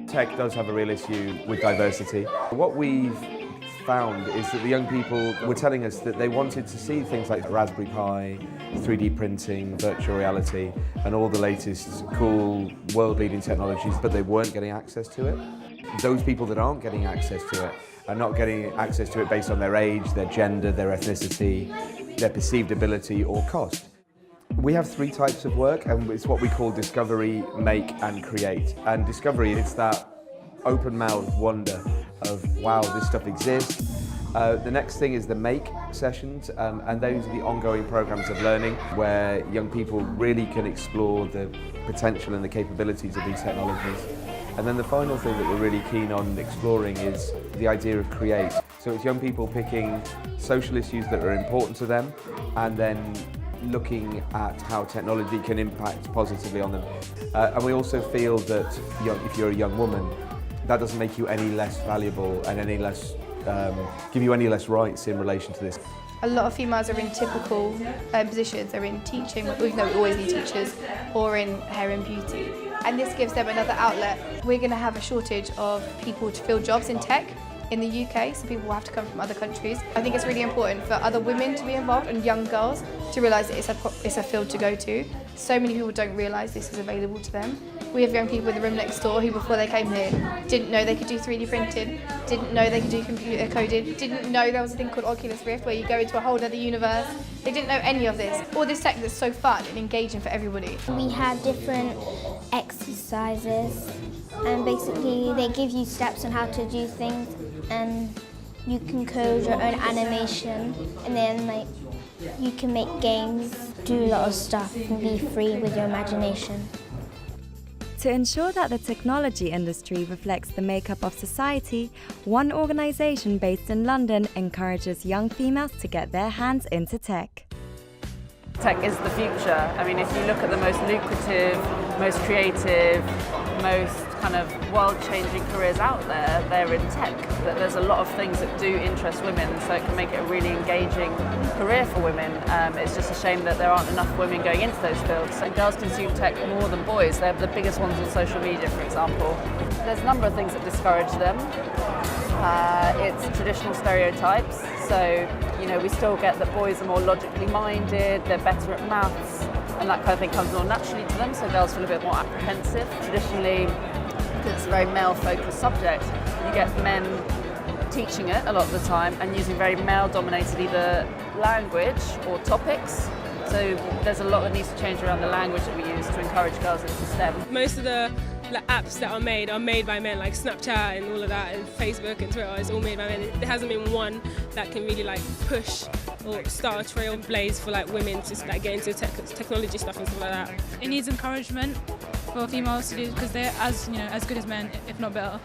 Tech does have a real issue with diversity. What we've found is that the young people were telling us that they wanted to see things like Raspberry Pi, 3D printing, virtual reality, and all the latest cool world-leading technologies, but they weren't getting access to it. Those people that aren't getting access to it are not getting access to it based on their age, their gender, their ethnicity, their perceived ability or cost. We have three types of work, and it's what we call discovery, make and create. And discovery, it's that open-mouthed wonder of, wow, this stuff exists. The next thing is the make sessions, and those are the ongoing programs of learning where young people really can explore the potential and the capabilities of these technologies. And then the final thing that we're really keen on exploring is the idea of create. So it's young people picking social issues that are important to them and then looking at how technology can impact positively on them. And we also feel that if you're a young woman, that doesn't make you any less valuable and any less, give you any less rights in relation to this. A lot of females are in typical positions. They're in teaching, even though we always need teachers, or in hair and beauty. And this gives them another outlet. We're going to have a shortage of people to fill jobs in tech in the UK, so people will have to come from other countries. I think it's really important for other women to be involved and young girls to realise that it's a field to go to. So many people don't realise this is available to them. We have young people in the room next door who, before they came here, didn't know they could do 3D printing, didn't know they could do computer coding, didn't know there was a thing called Oculus Rift where you go into a whole other universe. They didn't know any of this. All this tech that's so fun and engaging for everybody. We have different exercises, and basically they give you steps on how to do things, and you can code your own animation, and then you can make games, do a lot of stuff and be free with your imagination. To ensure that the technology industry reflects the makeup of society, one organisation based in London encourages young females to get their hands into tech. Tech is the future. I mean, if you look at the most lucrative, most creative, most kind of world-changing careers out there, they're in tech. There's a lot of things that do interest women, so it can make it a really engaging career for women. It's just a shame that there aren't enough women going into those fields. And girls consume tech more than boys. They're the biggest ones on social media, for example. There's a number of things that discourage them. It's traditional stereotypes. So, we still get that boys are more logically minded, they're better at maths, and that kind of thing comes more naturally to them, so girls feel a bit more apprehensive. Traditionally, because it's a very male-focused subject, you get men teaching it a lot of the time and using very male-dominated either language or topics. So there's a lot that needs to change around the language that we use to encourage girls into STEM. Most of the apps that are made by men, like Snapchat and all of that, and Facebook and Twitter is all made by men. There hasn't been one that can really push or start a trailblaze for women to get into technology stuff and stuff like that. It needs encouragement for females to do, because they're as good as men, if not better.